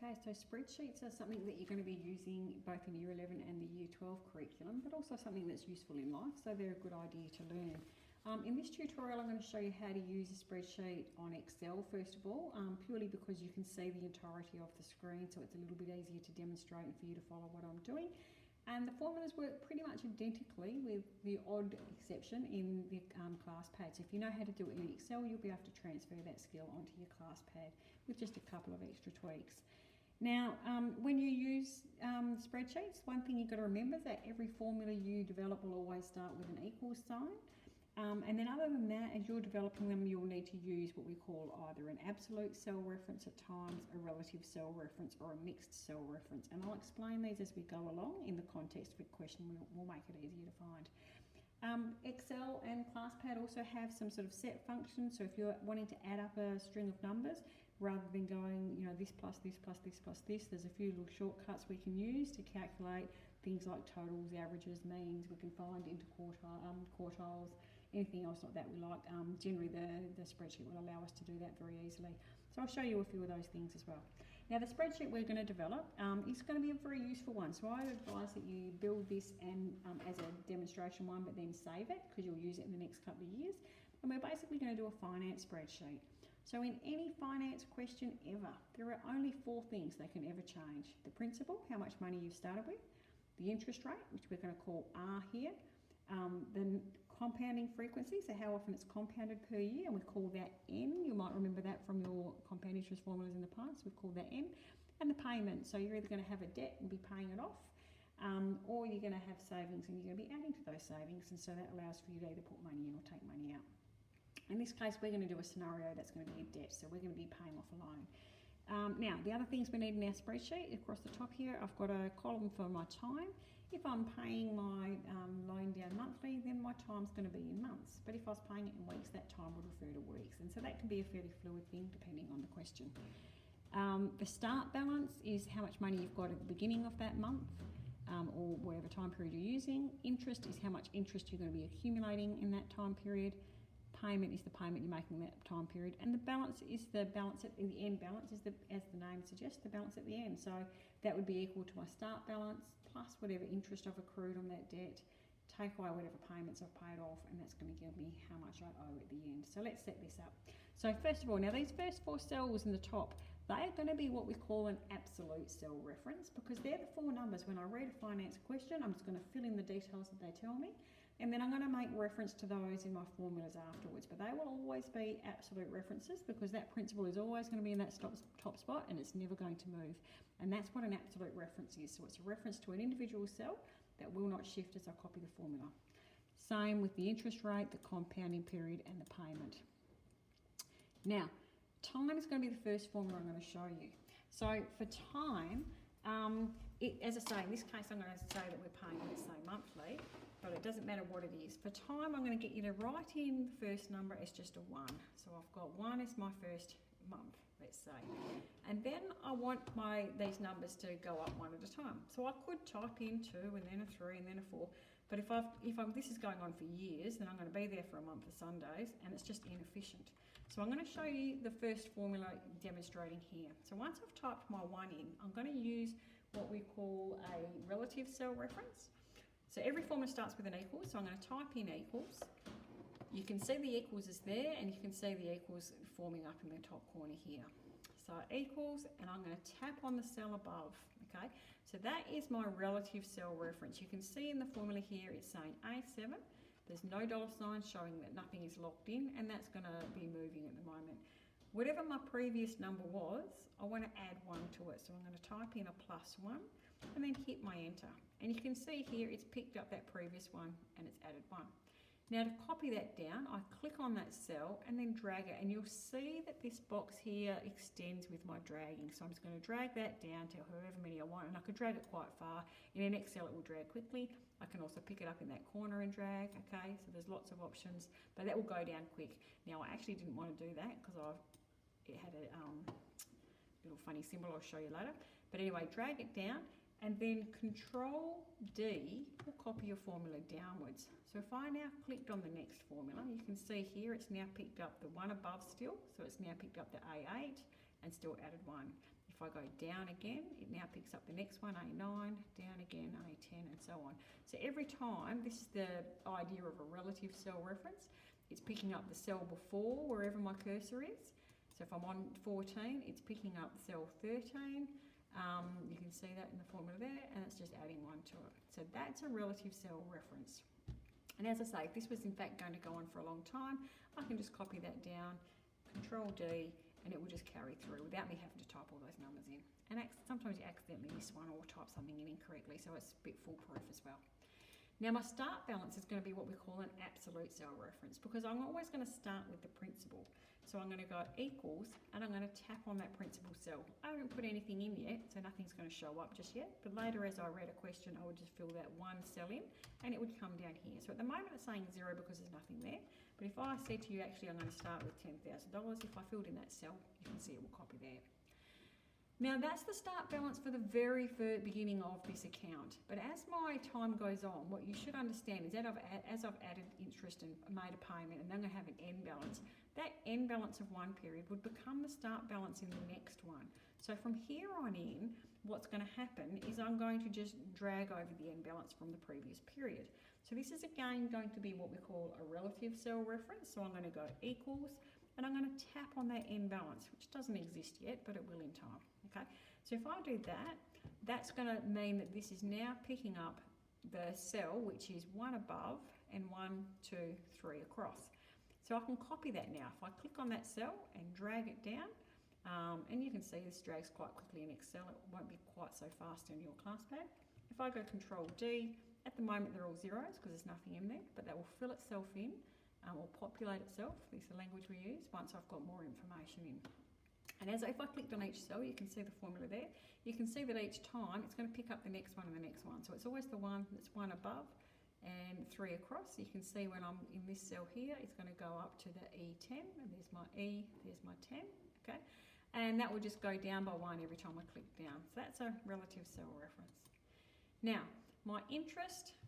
Okay, so spreadsheets are something that you're going to be using both in Year 11 and the Year 12 curriculum, but also something that's useful in life, so they're a good idea to learn. In this tutorial, I'm going to show you how to use a spreadsheet on Excel, first of all, purely because you can see the entirety of the screen, so it's a little bit easier to demonstrate and for you to follow what I'm doing. And the formulas work pretty much identically, with the odd exception in the class pad. So if you know how to do it in Excel, you'll be able to transfer that skill onto your class pad with just a couple of extra tweaks. Now, when you use spreadsheets, one thing you've got to remember is that every formula you develop will always start with an equals sign. And then other than that, as you're developing them, you'll need to use what we call either an absolute cell reference at times, a relative cell reference, or a mixed cell reference. And I'll explain these as we go along in the context of a question. We'll make it easier to find. Excel and ClassPad also have some sort of set functions. So if you're wanting to add up a string of numbers, rather than going, you know, this plus this plus this plus this, there's a few little shortcuts we can use to calculate things like totals, averages, means. We can find quartiles, anything else like that we like. Generally the spreadsheet will allow us to do that very easily. So I'll show you a few of those things as well. Now the spreadsheet we're going to develop is going to be a very useful one. So I advise that you build this and as a demonstration one, but then save it because you'll use it in the next couple of years. And we're basically going to do a finance spreadsheet. So in any finance question ever, there are only 4 things that can ever change. The principal, how much money you've started with, the interest rate, which we're going to call R here, the compounding frequency, so how often it's compounded per year, and we call that N. You might remember that from your compound interest formulas in the past. We've called that N. And the payment, so you're either going to have a debt and be paying it off, or you're going to have savings and you're going to be adding to those savings, and so that allows for you to either put money in or take money out. In this case, we're going to do a scenario that's going to be a debt, so we're going to be paying off a loan. Now, the other things we need in our spreadsheet, across the top here, I've got a column for my time. If I'm paying my loan down monthly, then my time's going to be in months. But if I was paying it in weeks, that time would refer to weeks. And so that can be a fairly fluid thing depending on the question. The start balance is how much money you've got at the beginning of that month, or whatever time period you're using. Interest is how much interest you're going to be accumulating in that time period. Payment is the payment you're making in that time period, and the balance is the balance at the end. Balance is as the name suggests, the balance at the end. So that would be equal to my start balance plus whatever interest I've accrued on that debt, take away whatever payments I've paid off, and that's going to give me how much I owe at the end. So let's set this up. So first of all, now these first 4 cells in the top, they are going to be what we call an absolute cell reference, because they're the 4 numbers. When I read a finance question, I'm just going to fill in the details that they tell me, and then I'm going to make reference to those in my formulas afterwards. But they will always be absolute references, because that principal is always going to be in that top spot and it's never going to move. And that's what an absolute reference is. So it's a reference to an individual cell that will not shift as I copy the formula. Same with the interest rate, the compounding period, and the payment. Now, time is going to be the first formula I'm going to show you. So for time, as I say, in this case I'm going to say that we're paying, let's say, monthly, but it doesn't matter what it is. For time, I'm going to get you to write in the first number as just a 1. So I've got 1 as my first month, let's say. And then I want these numbers to go up one at a time. So I could type in 2 and then a 3 and then a 4. But if this is going on for years, then I'm going to be there for a month of Sundays, and it's just inefficient. So I'm going to show you the first formula demonstrating here. So once I've typed my 1 in, I'm going to use what we call a relative cell reference. So every formula starts with an equals, so I'm going to type in equals. You can see the equals is there, and you can see the equals forming up in the top corner here. So equals, and I'm going to tap on the cell above, okay? So that is my relative cell reference. You can see in the formula here it's saying A7. There's no $sign showing that nothing is locked in, and that's going to be moving at the moment. Whatever my previous number was, I want to add 1 to it. So I'm going to type in a +1 and then hit my enter. And you can see here it's picked up that previous one and it's added 1. Now to copy that down, I click on that cell and then drag it, and you'll see that this box here extends with my dragging. So I'm just going to drag that down to however many I want, and I could drag it quite far. In an Excel it will drag quickly. I can also pick it up in that corner and drag, okay? So there's lots of options, but that will go down quick. Now I actually didn't want to do that because it had a little funny symbol I'll show you later. But anyway, drag it down, and then Control D will copy your formula downwards. So if I now clicked on the next formula, you can see here it's now picked up the 1 above still, so it's now picked up the A8 and still added 1. If If I go down again, it now picks up the next one, A9, down again, A10, and so on. So every time, this is the idea of a relative cell reference. It's picking up the cell before, wherever my cursor is. So if I'm on 14, it's picking up cell 13. You can see that in the formula there, and it's just adding 1 to it. So that's a relative cell reference. And as I say, if this was in fact going to go on for a long time, I can just copy that down, Control D, and it will just carry through without me having to type all those numbers in. And sometimes you accidentally miss one or type something in incorrectly, so it's a bit foolproof as well. Now my start balance is going to be what we call an absolute cell reference, because I'm always going to start with the principal. So I'm going to go equals, and I'm going to tap on that principal cell. I haven't put anything in yet, so nothing's going to show up just yet, but later as I read a question, I would just fill that one cell in, and it would come down here. So at the moment it's saying 0 because there's nothing there, but if I said to you, actually I'm going to start with $10,000, if I filled in that cell, you can see it will copy there. Now that's the start balance for the very beginning of this account. But as my time goes on, what you should understand is that as I've added interest and made a payment, and then I have an end balance, that end balance of one period would become the start balance in the next one. So from here on in, what's going to happen is I'm going to just drag over the end balance from the previous period. So this is again going to be what we call a relative cell reference. So I'm going to go equals, and I'm going to tap on that end balance, which doesn't exist yet, but it will in time. Okay, so if I do that, that's going to mean that this is now picking up the cell, which is one above and 1, 2, 3 across. So I can copy that now. If I click on that cell and drag it down, and you can see this drags quite quickly in Excel. It won't be quite so fast in your class pad. If I go Control D, at the moment they're all zeros because there's nothing in there, but that will fill itself in, or populate itself. This is the language we use once I've got more information in. And if I clicked on each cell, you can see the formula there. You can see that each time it's going to pick up the next one and the next one. So it's always the one that's 1 above and 3 across. You can see when I'm in this cell here, it's going to go up to the E10. And there's my E, there's my 10, okay? And that will just go down by 1 every time I click down. So that's a relative cell reference. Now, my interest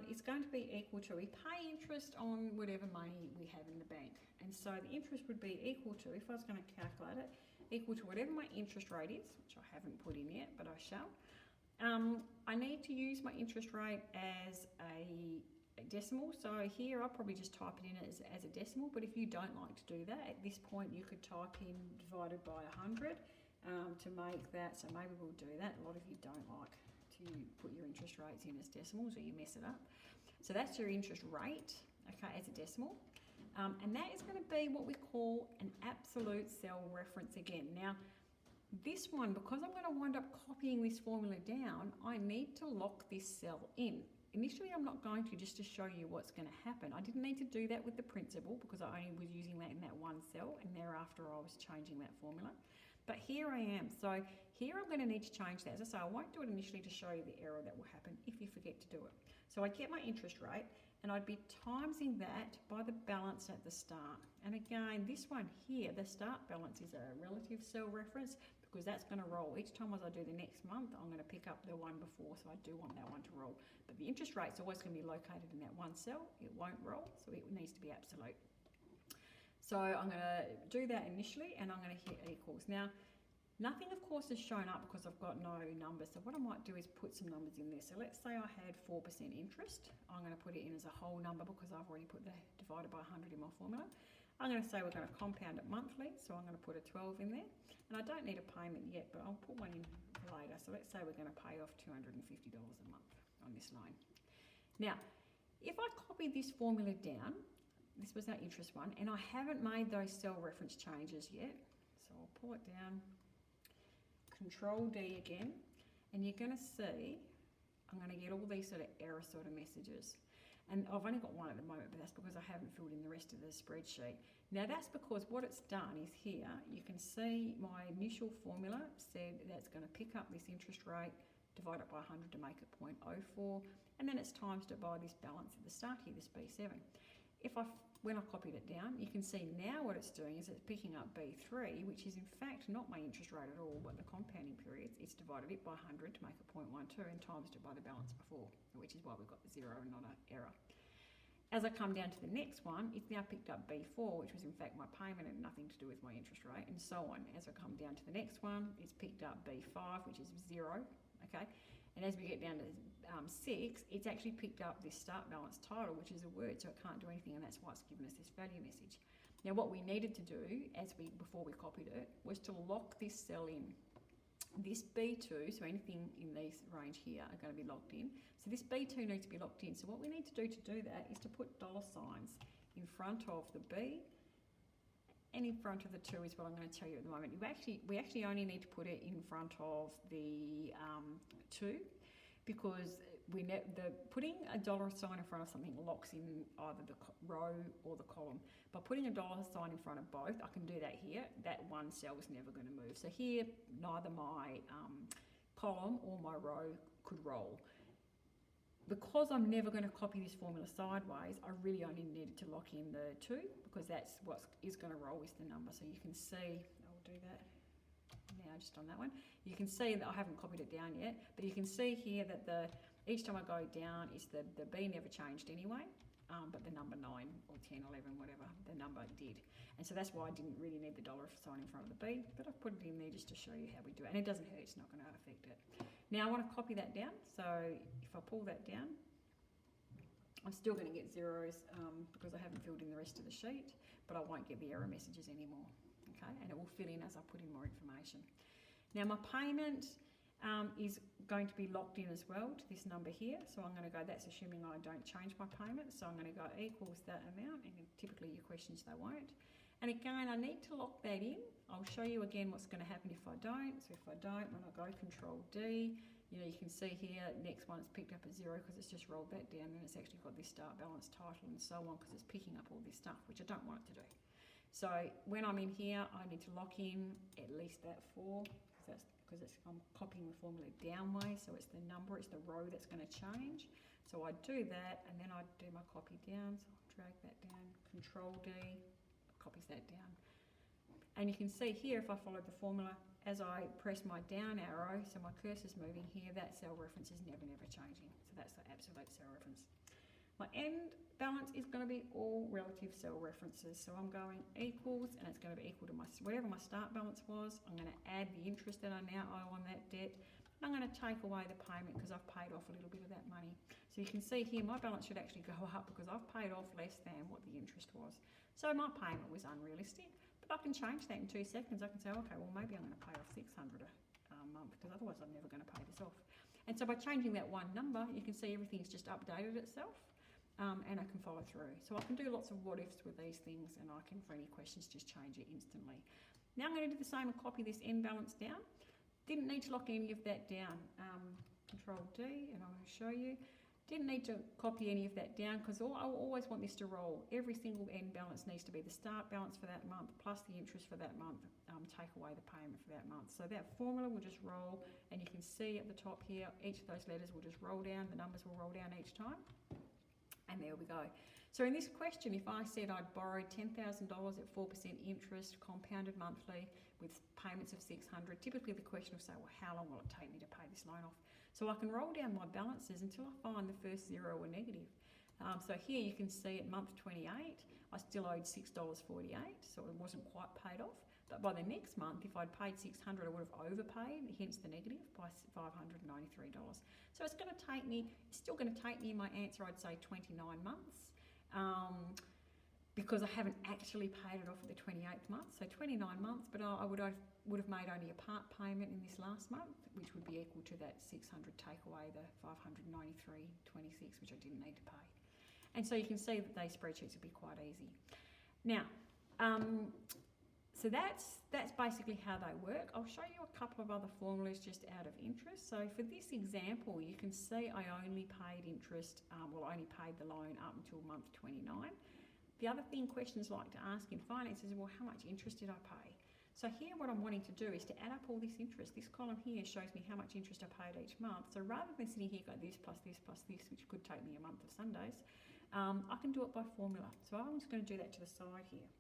is going to be equal to, we pay interest on whatever money we have in the bank. And so the interest would be equal to, if I was going to calculate it, equal to whatever my interest rate is, which I haven't put in yet, but I shall. I need to use my interest rate as a decimal. So here I'll probably just type it in as a decimal, but if you don't like to do that, at this point you could type in divided by 100 to make that, so maybe we'll do that. A lot of you don't like to put your interest rates in as decimals or you mess it up. So that's your interest rate, okay, as a decimal. And that is going to be what we call an absolute cell reference again. Now, this one, because I'm going to wind up copying this formula down, I need to lock this cell in. Initially, I'm not going to, just to show you what's going to happen. I didn't need to do that with the principal because I only was using that in that one cell, and thereafter I was changing that formula. But here I am. So here I'm going to need to change that. As I say, I won't do it initially to show you the error that will happen if you forget to do it. So I'd get my interest rate, and I'd be timesing that by the balance at the start. And again, this one here, the start balance is a relative cell reference because that's going to roll. Each time as I do the next month, I'm going to pick up the one before, so I do want that one to roll. But the interest rate's always going to be located in that one cell. It won't roll, so it needs to be absolute. So I'm going to do that initially, and I'm going to hit equals. Now, nothing, of course, is shown up because I've got no numbers. So what I might do is put some numbers in there. So let's say I had 4% interest. I'm going to put it in as a whole number because I've already put the divided by 100 in my formula. I'm going to say we're going to compound it monthly, so I'm going to put a 12 in there. And I don't need a payment yet, but I'll put one in later. So let's say we're going to pay off $250 a month on this loan. Now, if I copy this formula down, this was our interest one, and I haven't made those cell reference changes yet. So I'll pull it down, Control D again, and you're going to see I'm going to get all these sort of error sort of messages. And I've only got one at the moment, but that's because I haven't filled in the rest of the spreadsheet. Now that's because what it's done is here, you can see my initial formula said that's going to pick up this interest rate, divide it by 100 to make it 0.04, and then it's times it by this balance at the start here, this B7. When I copied it down, you can see now what it's doing is it's picking up B3, which is in fact not my interest rate at all, but the compounding periods. It's divided it by 100 to make it 0.12 and times it by the balance before, which is why we've got the 0 and not an error. As I come down to the next one, it's now picked up B4, which was in fact my payment and nothing to do with my interest rate, and so on. As I come down to the next one, it's picked up B5, which is 0, okay? And as we get down to 6, it's actually picked up this start balance title, which is a word, so it can't do anything, and that's why it's given us this value message. Now, what we needed to do, before we copied it, was to lock this cell in. This B2, so anything in this range here are going to be locked in. So this B2 needs to be locked in. So what we need to do that is to put dollar signs in front of the B and in front of the 2 is what I'm going to tell you at the moment. We actually only need to put it in front of the 2 because putting a dollar sign in front of something locks in either the row or the column. By putting a dollar sign in front of both, I can do that here. That one cell is never going to move. So here, neither my column or my row could roll. Because I'm never going to copy this formula sideways, I really only needed to lock in the 2 because that's what is going to roll is the number. So you can see, I'll do that now just on that one. You can see that I haven't copied it down yet, but you can see here that each time I go down, the B never changed anyway, but the number 9 or 10, 11, whatever, the number did. And so that's why I didn't really need the dollar sign in front of the B, but I've put it in there just to show you how we do it. And it doesn't hurt, it's not going to affect it. Now I want to copy that down, so if I pull that down, I'm still going to get zeros because I haven't filled in the rest of the sheet, but I won't get the error messages anymore, okay? And it will fill in as I put in more information. Now my payment is going to be locked in as well to this number here, so I'm going to go, that's assuming I don't change my payment, so I'm going to go equals that amount, and typically your questions they won't. And again, I need to lock that in. I'll show you again what's going to happen if I don't. So if I don't, when I go Control D, you can see here, next one it's picked up at 0 because it's just rolled that down, and it's actually got this start balance title and so on because it's picking up all this stuff, which I don't want it to do. So when I'm in here, I need to lock in at least that 4 because I'm copying the formula down way, so it's the number, it's the row that's going to change. So I do that, and then I do my copy down. So I'll drag that down, Control D, copies that down. And you can see here, if I follow the formula, as I press my down arrow, so my cursor's moving here, that cell reference is never changing. So that's the absolute cell reference. My end balance is going to be all relative cell references. So I'm going equals, and it's going to be equal to whatever my start balance was. I'm going to add the interest that I now owe on that debt. And I'm going to take away the payment because I've paid off a little bit of that money. So you can see here, my balance should actually go up because I've paid off less than what the interest was. So my payment was unrealistic, but I can change that in 2 seconds. I can say, okay, well, maybe I'm going to pay off $600 a month because otherwise I'm never going to pay this off. And so by changing that one number, you can see everything's just updated itself, and I can follow through. So I can do lots of what ifs with these things, and I can, for any questions, just change it instantly. Now I'm going to do the same and copy this end balance down. Didn't need to lock any of that down. Control D, and I'll show you. Didn't need to copy any of that down because I always want this to roll. Every single end balance needs to be the start balance for that month plus the interest for that month, take away the payment for that month. So that formula will just roll, and you can see at the top here, each of those letters will just roll down, the numbers will roll down each time, and there we go. So in this question, if I said I'd borrowed $10,000 at 4% interest, compounded monthly, with payments of $600, typically the question will say, well, how long will it take me to pay this loan off? So I can roll down my balances until I find the first zero or negative. So here you can see at month 28, I still owed $6.48, so it wasn't quite paid off. But by the next month, if I'd paid $600, I would have overpaid, hence the negative, by $593. So it's going to take me, still going to take me, my answer, I'd say 29 months. Because I haven't actually paid it off at the 28th month, so 29 months, but I would have made only a part payment in this last month, which would be equal to that 600 take away the 593.26, which I didn't need to pay. And so you can see that these spreadsheets will be quite easy. Now, so that's basically how they work. I'll show you a couple of other formulas just out of interest. So for this example, you can see I only paid interest, I only paid the loan up until month 29. The other thing questions like to ask in finance is, well, how much interest did I pay? So here what I'm wanting to do is to add up all this interest. This column here shows me how much interest I paid each month. So rather than sitting here going this plus this plus this, which could take me a month of Sundays, I can do it by formula. So I'm just going to do that to the side here.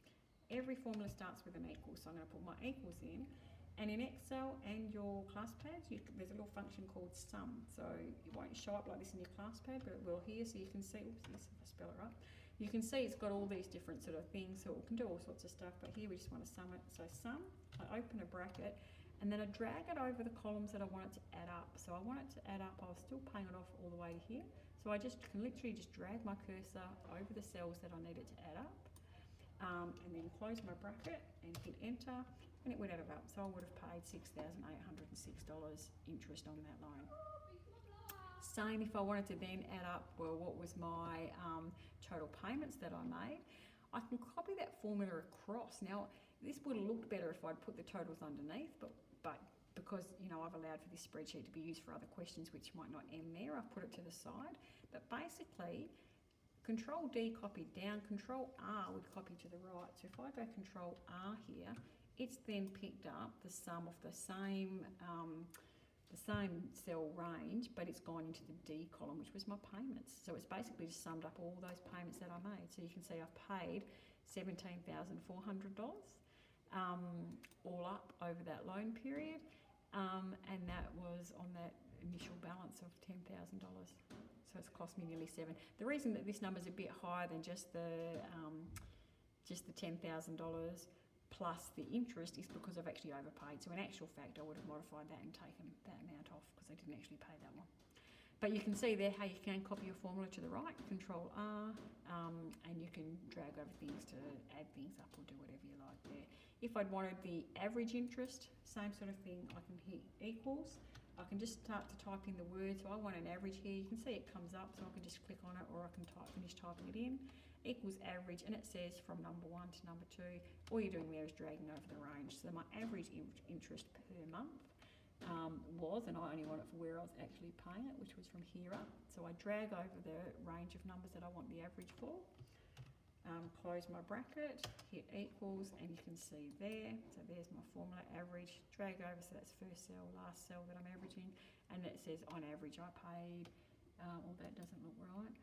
Every formula starts with an equal, so I'm going to put my equals in. And in Excel and your class pads, there's a little function called sum. So it won't show up like this in your class pad, but it will here, so you can see, oops, if I spell it right. You can see it's got all these different sort of things, so it can do all sorts of stuff, but here we just want to sum it. So sum, I open a bracket, and then I drag it over the columns that I want it to add up. So I want it to add up, I was still paying it off all the way to here. So I just can literally just drag my cursor over the cells that I need it to add up, and then close my bracket and hit enter, and it would add it up. So I would have paid $6,806 interest on that loan. Same if I wanted to then add up, well, what was my total payments that I made. I can copy that formula across. Now, this would have looked better if I'd put the totals underneath, but because, you know, I've allowed for this spreadsheet to be used for other questions which might not end there, I've put it to the side. But basically, Control D copied down, Control R would copy to the right. So if I go Control R here, it's then picked up the sum of the same cell range, but it's gone into the D column, which was my payments. So it's basically just summed up all those payments that I made. So you can see I've paid $17,400 all up over that loan period, and that was on that initial balance of $10,000. So it's cost me nearly $7,000. The reason that this number is a bit higher than just the $10,000 plus the interest is because I've actually overpaid. So in actual fact, I would have modified that and taken that amount off because I didn't actually pay that one. But you can see there how you can copy your formula to the right, Control R, and you can drag over things to add things up or do whatever you like there. If I'd wanted the average interest, same sort of thing, I can hit equals. I can just start to type in the word. So I want an average here. You can see it comes up, so I can just click on it, or I can finish typing it in. Equals average, and it says from number 1 to number 2. All you're doing there is dragging over the range. So my average interest per month was, and I only want it for where I was actually paying it, which was from here up. So I drag over the range of numbers that I want the average for. Close my bracket, hit equals, and you can see there. So there's my formula, average. Drag over, so that's first cell, last cell that I'm averaging, and it says on average I paid. Well, that doesn't look right.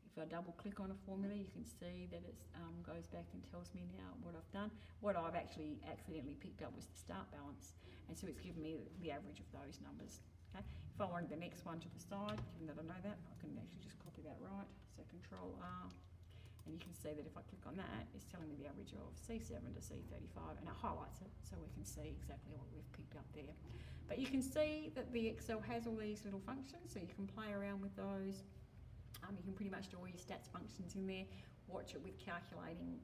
If I double click on a formula, you can see that it goes back and tells me now what I've done. What I've actually accidentally picked up was the start balance, and so it's given me the average of those numbers. Okay. If I wanted the next one to the side, given that I know that, I can actually just copy that right. So Control R, and you can see that if I click on that, it's telling me the average of C7 to C35, and it highlights it so we can see exactly what we've picked up there. But you can see that the Excel has all these little functions, so you can play around with those. You can pretty much do all your stats functions in there. Watch it with calculating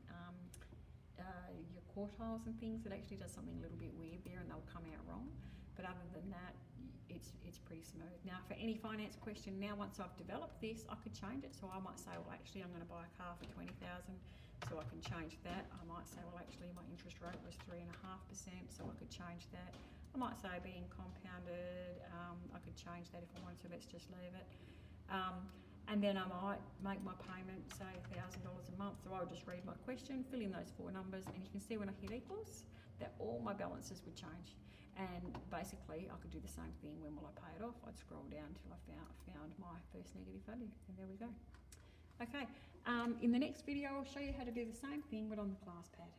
your quartiles and things. It actually does something a little bit weird there, and they'll come out wrong. But other than that, it's pretty smooth. Now, for any finance question, now once I've developed this, I could change it. So I might say, well, actually, I'm going to buy a car for $20,000, so I can change that. I might say, well, actually, my interest rate was 3.5%, so I could change that. I might say being compounded, I could change that if I wanted to. Let's just leave it. And then I might make my payment, say $1,000 a month. So I would just read my question, fill in those 4 numbers, and you can see when I hit equals that all my balances would change. And basically, I could do the same thing. When will I pay it off? I'd scroll down till I found my first negative value, and there we go. Okay, in the next video, I'll show you how to do the same thing, but on the class pad.